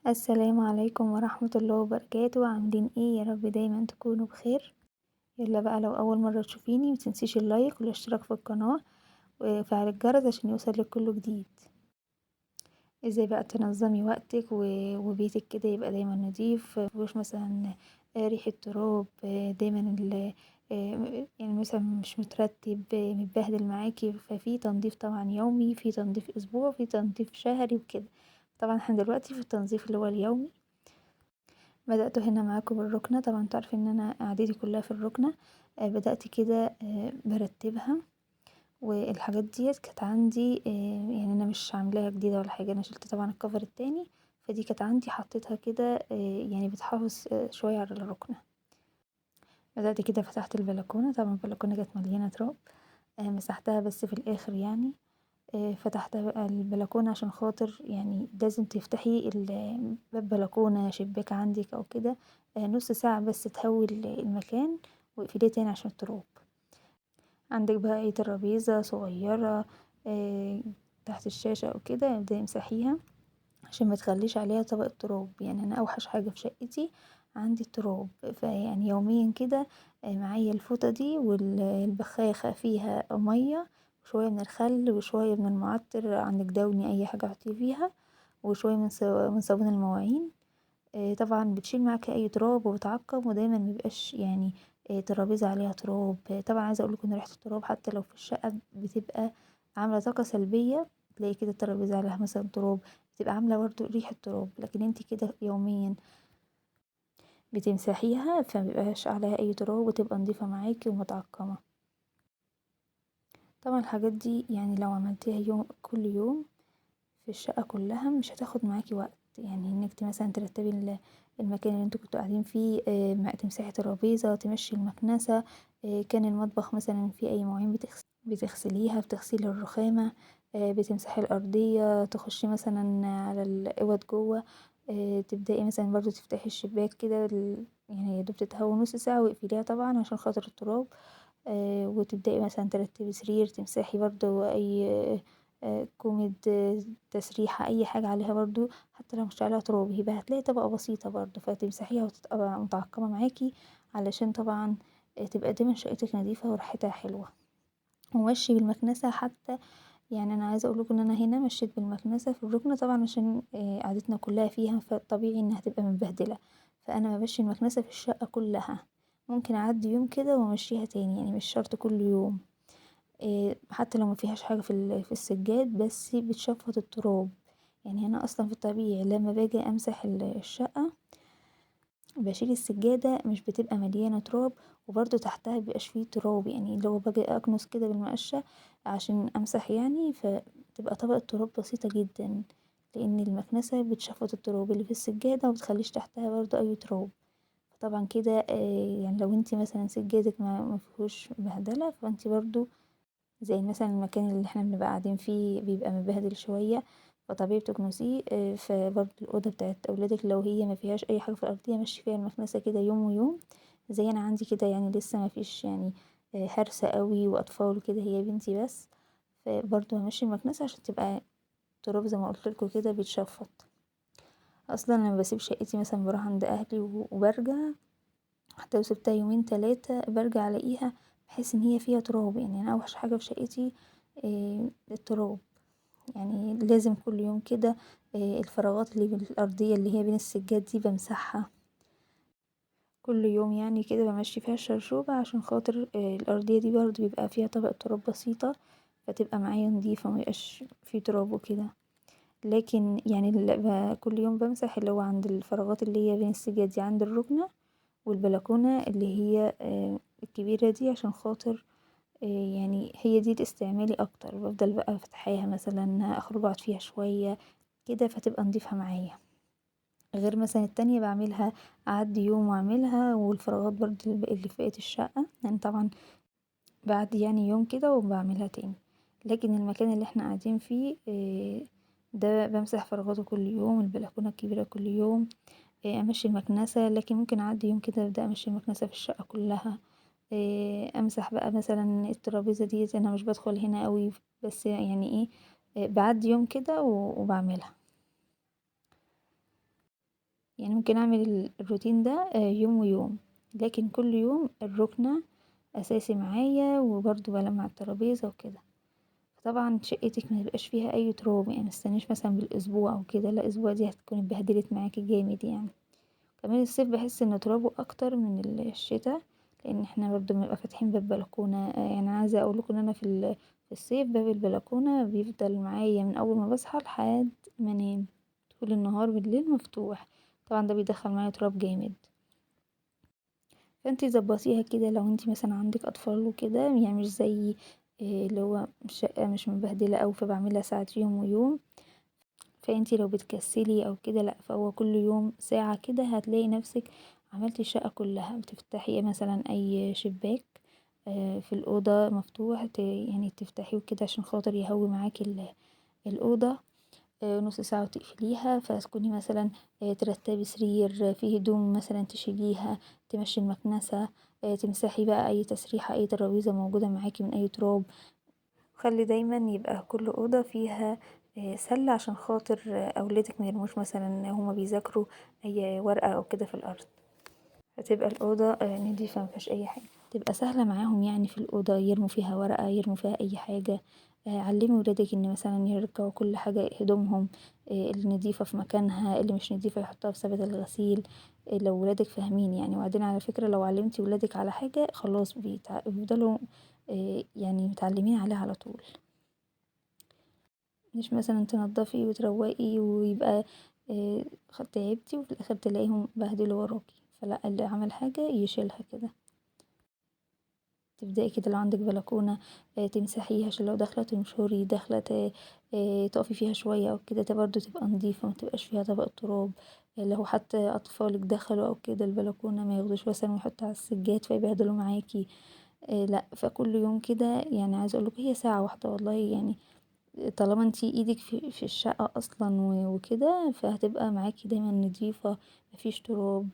السلام عليكم ورحمة الله وبركاته، عاملين ايه؟ يا رب دايما تكونوا بخير. يلا بقى، لو اول مرة تشوفيني متنسيش اللايك والاشتراك في القناة وفعل الجرس عشان يوصلك كل جديد. ازاي بقى تنظمي وقتك وبيتك كده يبقى دايما نضيف، مفيهوش مثلا ريحة تراب، دايما يعني مثلا مش مترتب، متبهدل معاكي. ففي تنظيف طبعا يومي، في تنظيف اسبوع، في تنظيف شهري وكده. طبعا احنا دلوقتي في التنظيف اللي هو اليومي. بدأت هنا معاكم بالركنة. طبعا انتوا عارفين ان انا قعدتي كلها في الركنة. بدأت كده برتبها. والحاجات ديت كانت عندي، يعني انا مش عاملاها جديدة ولا حاجة، انا شلت طبعا الكفر التاني. فدي كانت عندي حطيتها كده، يعني بتحافظ شوية على الركنة. بدأت كده فتحت البلكونة. طبعا البلكونة كانت مليانة تراب. مسحتها بس في الآخر يعني. فتحت بقى البلكونة عشان خاطر يعني لازم تفتحي باب بلكونة شباك عندك او كده، نص ساعة بس تهوي المكان واقفليه تاني عشان التراب. عندك بقى اي ترابيزة صغيرة تحت الشاشة او كده ابدأي امسحيها عشان ما تخليش عليها طبقة تراب. يعني انا اوحش حاجة في شقتي عندي التراب. فيعني يوميا كده معايا الفوطة دي والبخاخة فيها مية وشوية من الخل وشوية من المعطر، عندك دوني اي حاجة حطيه فيها، وشوية من صابون المواعين. طبعا بتشيل معاكي اي تراب وبتعقم، ودايما مبيبقاش يعني ترابيزة عليها تراب. طبعا عايزة اقولك ان ريحة التراب حتى لو في الشقة بتبقى عاملة طاقة سلبية. تلاقي كده الترابيزة عليها مثلا تراب، بتبقى عاملة برضه ريحة تراب. لكن انتي كده يوميا بتمسحيها فمبيبقاش عليها اي تراب وتبقى نضيفة معاكي ومتعقمة. طبعا الحاجات دي يعني لو عملتيها كل يوم في الشقة كلها مش هتاخد معاكي وقت. يعني انك مثلا ترتبي المكان اللي انتوا كنتوا قاعدين فيه، تمسحي ترابيزة، تمشي المكنسة، كان المطبخ مثلا فيه اي مواعين بتغسليها، بتغسلي الرخامة، بتمسحي الأرضية، تخشي مثلا على الأوض جوه، تبدأي مثلا برضو تفتحي الشباك كده يعني يادوب تتهوى نص ساعة واقفليها طبعا عشان خاطر التراب. وتبدأي مثلا ترتبي سرير، تمسحي برضو اي كوميد، تسريحة، اي حاجة عليها برضو حتى لو مش عليها تراب يبقى هتلاقي طبقة بسيطة برضو فتمسحيها وتبقى متعقمة معاكي علشان طبعا تبقى دايما شقتك نظيفة وريحتها حلوة. ومشي بالمكنسة حتى. يعني انا عايزة اقولكم ان انا هنا مشيت بالمكنسة في الركنة طبعا عشان قعدتنا كلها فيها فطبيعي انها تبقى متبهدلة. فانا بمشي المكنسة في الشقة كلها. ممكن اعدي يوم كده وامشيها تاني، يعني مش شرط كل يوم. حتى لو مفيهاش حاجة في السجاد بس بتشفط التراب. يعني انا اصلا في الطبيعي لما باجي امسح الشقة بشيل السجادة مش بتبقى مليانة تراب، وبرضو تحتها مبيبقاش فيه تراب. يعني لو باجي اكنس كده بالمقشة عشان امسح يعني فتبقى طبقة تراب بسيطة جدا، لان المكنسة بتشفط التراب اللي في السجادة ومتخليش تحتها برضو اي تراب. فطبعا كده يعني لو انتي مثلا سجادك ما فيهوش بهدلة فانتي برضو زي مثلا المكان اللي احنا بنبقى قاعدين فيه بيبقى متبهدل شوية فطبيعي بتكنسيه. فبرضه الأوضة بتاعت أولادك لو هي مفيهاش أي حاجة في الأرضية مشي فيها المكنسة كده يوم ويوم. زي أنا عندي كده يعني لسه مفيش يعني هرسة قوي وأطفال كده، هي بنتي بس. فبرضه همشي المكنسة عشان تبقى تراب زي ما قولتلكوا كده بيتشفط. أصلا لما بسيب شقتي مثلا بروح عند أهلي وبرجع حتى لو سبتها يومين 3 برجع الاقيها بحس ان هي فيها تراب. يعني انا اوحش حاجة في شقتي التراب. يعني لازم كل يوم كده الفراغات اللي الأرضية اللي هي بين السجاد دي بمسحها كل يوم. يعني كده بمشي فيها الشرشوبة عشان خاطر الأرضية دي برضه بيبقى فيها طبقة تراب بسيطة فتبقى معايا نضيفة ميبقاش فيه تراب وكده. لكن يعني كل يوم بمسح اللي هو عند الفراغات اللي هي بين السجاد دي عند الركنة والبلكونة اللي هي الكبيرة دي عشان خاطر يعني هي دي لاستعمالي اكتر. بفضل بقى فاتحاها مثلا اخرج اقعد فيها شوية كده فتبقى نضيفة معايا. غير مثلا التانية بعملها اعدي يوم واعملها، والفراغات برضه اللي في بقية الشقة يعني طبعا بعد يعني يوم كده وبعملها تاني. لكن المكان اللي احنا قاعدين فيه ده بمسح فراغاته كل يوم، البلكونة الكبيرة كل يوم، امشي المكنسة. لكن ممكن اعدي يوم كده ابدأ امشي المكنسة في الشقة كلها. امسح بقى مثلا الترابيزة ديت انا مش بدخل هنا قوي بس يعني ايه بعدي يوم كده وبعملها. يعني ممكن اعمل الروتين ده يوم ويوم، لكن كل يوم الركنة اساسي معايا، وبرضه بلمع الترابيزة وكده. فطبعا شقتك ميبقاش فيها اي تراب، يعني متستنيش مثلا بالاسبوع او كده، لا اسبوع دي هتكون اتبهدلت معاكي جامد يعني. كمان الصيف بحس ان ترابه اكتر من الشتا، لان احنا برضه بنبقى فاتحين باب بلكونة. يعني عايزة اقولكوا ان انا في الصيف باب البلكونة بيفضل معايا من اول ما بصحى لحد ما انام، طول النهار بالليل مفتوح. طبعا ده بيدخل معايا تراب جامد. فانتي ظبطيها كده لو انتي مثلا عندك اطفال وكده، يعني مش زي اللي هو شقة مش مبهدلة اوي فبعملها ساعات يوم ويوم. فانتي لو بتكسلي او كده لأ، فهو كل يوم ساعة كده هتلاقي نفسك عملتي الشقة كلها. بتفتحي مثلا اي شباك في الأوضة مفتوح، يعني تفتحيه كده عشان خاطر يهوي معاكي الأوضة. نص ساعة وتقفليها، فتكوني مثلا ترتبي سرير فيه هدوم مثلا تشيليها، تمشي المكنسة، تمسحي بقى اي تسريحة اي ترابيزة موجودة معاكي من اي تراب. خلي دايما يبقى كل أوضة فيها سلة عشان خاطر أولادك ميرموش مثلا هما بيذاكروا أي ورقة أو كده في الأرض، فتبقى الأوضة نضيفة مفيهاش أي حاجة، تبقى سهلة معاهم يعني في الأوضة يرموا فيها ورقة يرموا فيها أي حاجة. علمي ولادك ان مثلا يرجعوا كل حاجة هدومهم اللي نضيفة في مكانها، اللي مش نضيفة يحطها في سبت الغسيل. لو ولادك فاهمين يعني. وبعدين على فكرة لو علمتي ولادك على حاجة خلاص بيفضلوا يعني متعلمين عليها على طول. مش مثلا تنضفي وتروقي ويبقى تعبتي وفي الاخر تلاقيهم بهدلوا وراكي، فلا اللي عمل حاجة يشيلها كده. تبدأي كده لو عندك بلكونة تمسحيها، عشان لو داخلة تنشري داخلة تقفي فيها شوية او كده برضه تبقى نضيفة متبقاش فيها طبق تراب. لو حتى أطفالك دخلوا او كده البلكونة ما ياخدوش مثلا ويحطوا على السجاد فيبهدلوا معاكي. لا فكل يوم كده يعني عايزة اقولك هي ساعة واحدة والله يعني، طالما انتي ايدك في الشقة اصلا وكده فهتبقى معاكي دايما نضيفة مفيش تراب.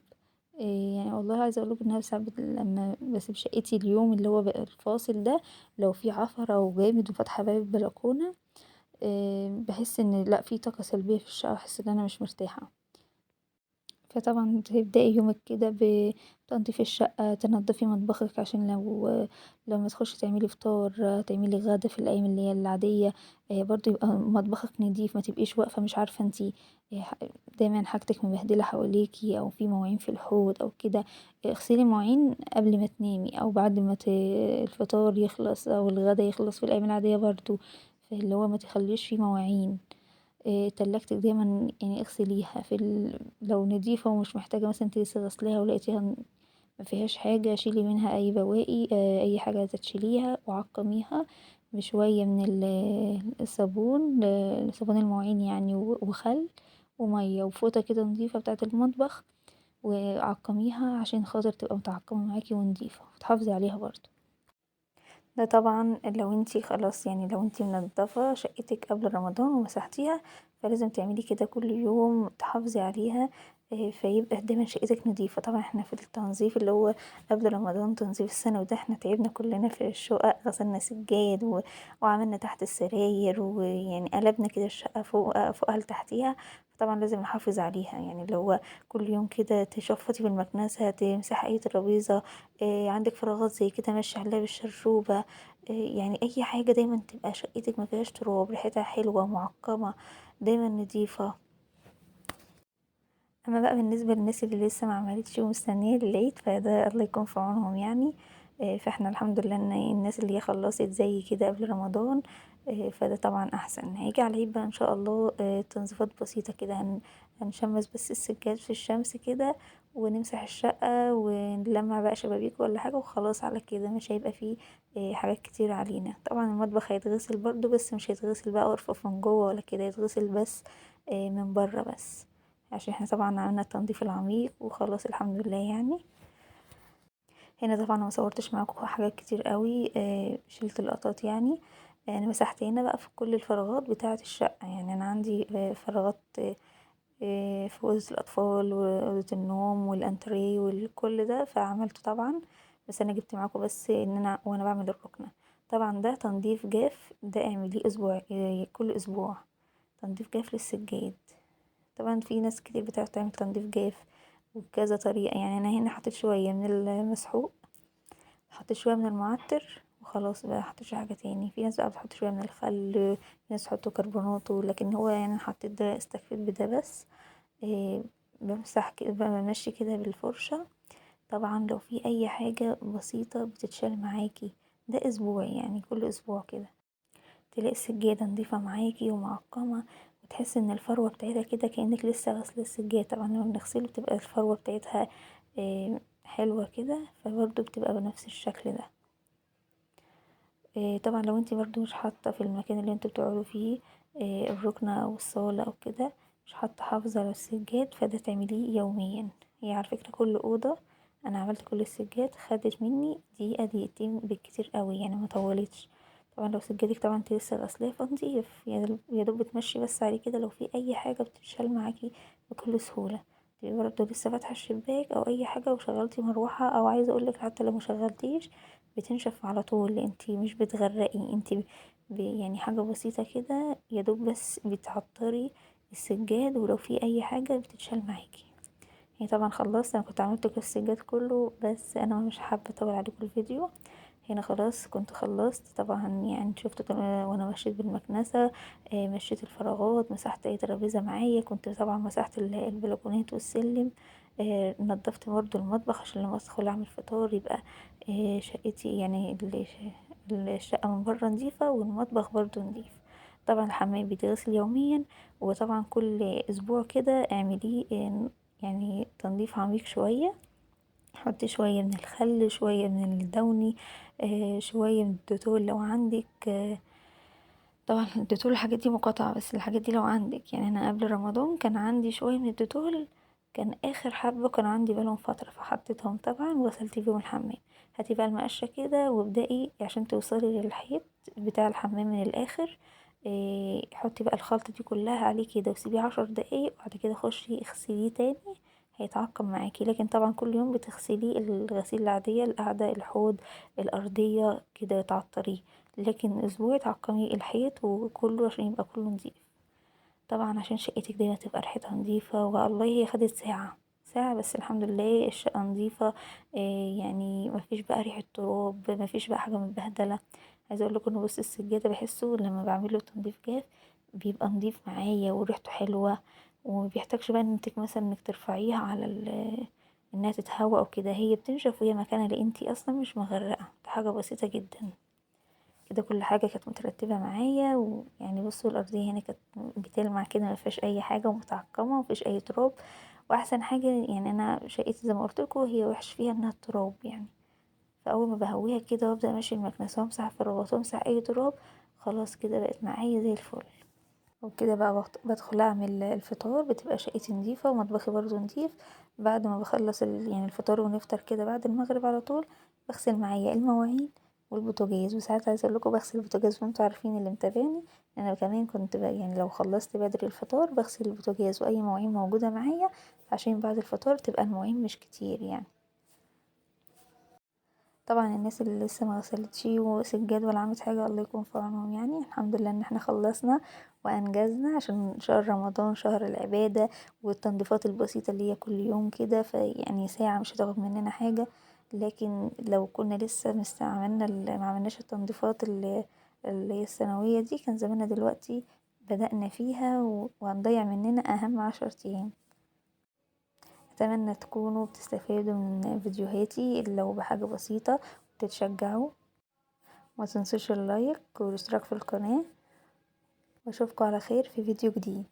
يعني والله عايزة اقولك ان انا ساعات لما بسيب شقتي اليوم اللي هو بقى الفاصل ده، لو في عفرة وجامد وفاتحة باب البلكونة بحس ان لا في طاقة سلبية في الشقة، بحس ان انا مش مرتاحة. فطبعا تبدأي يومك كده بتنظيف الشقة، تنضفي مطبخك عشان لو ما تخشي تعملي فطار تعملي غدا في الأيام اللي هي العادية. برضه يبقى مطبخك نضيف، ما تبقيش واقفة مش عارفة انتي دايما حاجتك مبهدلة حواليكي أو في مواعين في الحوض أو كده. اغسلي المواعين قبل ما تنامي أو بعد ما الفطار يخلص أو الغدا يخلص في الأيام العادية برضه، فاللي هو ما تخليش فيه مواعين. تلاجتك دايما يعني اغسليها لو نضيفة ومش محتاجة مثلا انتي لسه غسلاها ولقيتيها مفيهاش حاجة شيلي منها اي بواقي اي حاجة عايزة تشيليها وعقميها بشوية من الصابون صابون المواعين يعني وخل ومية وفوطة كده نضيفة بتاعة المطبخ، وعقميها عشان خاطر تبقى متعقمة معاكي ونضيفة وتحافظي عليها برضه. ده طبعا لو انتي خلاص يعني لو انتي منضفة شقتك قبل رمضان ومسحتيها، فلازم تعملي كده كل يوم تحافظي عليها فيبقى دايما شقتك نضيفة. طبعا احنا في التنظيف اللي هو قبل رمضان تنظيف السنة وده احنا تعبنا كلنا في الشقق، غسلنا سجاد وعملنا تحت السراير ويعني قلبنا كده الشقة فوقها لتحتيها. طبعا لازم نحافظ عليها يعني اللي هو كل يوم كده تشفطي بالمكنسة تمسحي اي ترابيزة عندك فراغات زي كده مشي عليها بالشرشوبة. يعني اي حاجة دايما تبقى شقتك مفيهاش تراب ريحتها حلوة معقمة دايما نضيفة. اما بقى بالنسبة للناس اللي لسه ما عملتش ومستنية العيد فده الله يكون في عونهم يعني. فاحنا الحمد لله ان الناس اللي هي خلصت زي كده قبل رمضان فده طبعا احسن. هيجي على العيد بقى ان شاء الله تنظيفات بسيطة كده هنشمس بس السجاد في الشمس كده ونمسح الشقة ونلمع بقى شبابيك ولا حاجة وخلاص على كده مش هيبقى فيه حاجات كتير علينا. طبعا المطبخ هيتغسل برضو بس مش هيتغسل بقى ورفوف من جوه ولا كده، يتغسل بس من بره بس، عشان احنا طبعا عملنا التنظيف العميق وخلاص الحمد لله يعني. هنا طبعا ما صورتش معاكم حاجات كتير قوي شلت اللقطات يعني. انا مسحت هنا بقى في كل الفراغات بتاعة الشقة، يعني انا عندي فراغات في أوضة الأطفال وأوضة النوم والأنتريه وكل ده فعملته طبعا. بس أنا جبت معاكم بس إن أنا وأنا بعمل الركنة. طبعا ده تنظيف جاف، ده اعمليه أسبوع كل أسبوع تنظيف جاف للسجاد. طبعا في ناس كتير بتعرف تعمل تنظيف جاف وبكذا طريقة. يعني انا هنا حطيت شوية من المسحوق، حطيت شوية من المعطر وخلاص بقى، حطيتش حاجة تاني. في ناس بقى بتحط شوية من الخل، في ناس تحط كربوناتو، لكن هو يعني انا حطيت ده، استكفيت بده بس. إيه، بمسح كده، بمشي كده بالفرشة. طبعا لو في اي حاجة بسيطة بتتشال معاكي، ده اسبوع يعني، كل اسبوع كده تلاقي السجادة نضيفة معاكي ومعقمة، وتحس ان الفروة بتاعتها كده كأنك لسه غاسلة السجادة. طبعا لما بنغسله بتبقى الفروة بتاعتها حلوة كده، فبرضه بتبقى بنفس الشكل ده. طبعا لو انتي برضو مش حاطة في المكان اللي انتوا بتقعدوا فيه الركنة او الصالة او كده، مش حاطة حافظ على السجاد، فده تعمليه يوميا. هي على فكرة كل أوضة انا عملت كل السجاد خدت مني دقيقة دقيقتين بالكتير قوي، يعني ما طولتش. طبعا لو سجادك طبعا انتي لسه غسلاه فنضيف، يا دوب بتمشي بس عليه كده، لو في اي حاجة بتتشال معاكي بكل سهولة. تبقي برضه لسه فاتحة الشباك او اي حاجة وشغلتي مروحة، او عايزة اقولك حتى لو مشغلتيش بتنشف على طول، انتي مش بتغرقي، انتي يعني حاجة بسيطة كده يا دوب بس بتعطري السجاد، ولو في اي حاجة بتتشال معاكي. يعني طبعا خلصت، انا كنت عملت كل السجاد كله، بس انا مش حابة اطول عليكم الفيديو. هنا خلاص كنت خلصت. طبعا يعني شفت وانا مشيت بالمكنسة، مشيت الفراغات، مسحت اي ترابيزة معايا، كنت طبعا مسحت البلكونات والسلم. نضفت برضو المطبخ عشان لما ادخل اعمل فطار يبقى شقتي يعني الشقة من بره نظيفة والمطبخ برضو نظيف. طبعا الحمام بيتغسل يوميا، وطبعا كل اسبوع كده اعمليه يعني تنظيف عميق شوية. حطي شوية من الخل، شوية من الدوني، شوية من الديتول لو عندك. طبعا الديتول الحاجات دي مقاطعة، بس الحاجات دي لو عندك. يعني انا قبل رمضان كان عندي شوية من الديتول، كان اخر حبة كان عندي بالهم فترة، فحطيتهم طبعا وغسلت بيهم الحمام. هاتي بقى المقشة كده وابدأي عشان توصلي للحيط بتاع الحمام من الاخر. حطي بقى الخلطة دي كلها عليه كده وسيبيه 10 دقايق، وبعد كده خشي اغسليه تاني هيتعقم معاكي. لكن طبعا كل يوم بتغسليه الغسيل العادية، القعدة، الحوض، الأرضية كده تعطريه، لكن اسبوع تعقمي الحيط وكله عشان يبقى كله نظيف. طبعا عشان شقتك دايما تبقى ريحتها نظيفة. والله هي خدت ساعة ساعة بس الحمد لله الشقة نظيفة. يعني مفيش بقى ريحة تراب، مفيش بقى حاجة متبهدلة. عايزة اقولك ان بص السجادة بحسه لما بعمله تنظيف جاف بيبقى نظيف معايا وريحته حلوة، ومبيحتاجش بقى انك مثلا انك ترفعيها على انها تتهوى او كده، هي بتنشف وهي مكانها لان انتي اصلا مش مغرقة. ده حاجة بسيطة جدا كده. كل حاجة كانت مترتبة معايا، ويعني بصوا الأرضية هنا كانت بتلمع كده، مفيهاش أي حاجة، ومتعقمة، مفيش أي تراب. وأحسن حاجة يعني أنا شقتي زي ما قلتلكوا هي وحش فيها إنها التراب يعني، فأول ما بهويها كده وأبدأ أمشي المكنسة وأمسح فراغات وأمسح أي تراب، خلاص كده بقت معايا زي الفل. وبكده بقى بدخل أعمل الفطار، بتبقى شقتي نضيفة ومطبخي برضو نضيف. بعد ما بخلص يعني الفطار ونفطر كده بعد المغرب على طول، بغسل معايا المواعين والبوتاجاز. وساعات عايزه اقولكوا بغسل البوتاجاز وانتوا عارفين اللي متابعني، انا كمان كنت يعني لو خلصت بدري الفطار بغسل البوتاجاز واي مواعين موجوده معايا، عشان بعد الفطار تبقى المواعين مش كتير يعني. طبعا الناس اللي لسه ما غسلتش وسجاد ولا عملت حاجه الله يكون في عونهم. يعني الحمد لله ان احنا خلصنا وانجزنا، عشان شهر رمضان شهر العباده والتنظيفات البسيطه اللي هي كل يوم كده، فيعني ساعه مش هتاخد مننا حاجه. لكن لو كنا لسه مستعملنا ما عملناش التنظيفات اللي هي السنويه دي، كان زماننا دلوقتي بدأنا فيها وهنضيع مننا اهم 10 ايام. اتمنى تكونوا بتستفادوا من فيديوهاتي لو بحاجة بسيطة وتتشجعوا. ما تنسوش اللايك والاشتراك في القناة، واشوفكم على خير في فيديو جديد.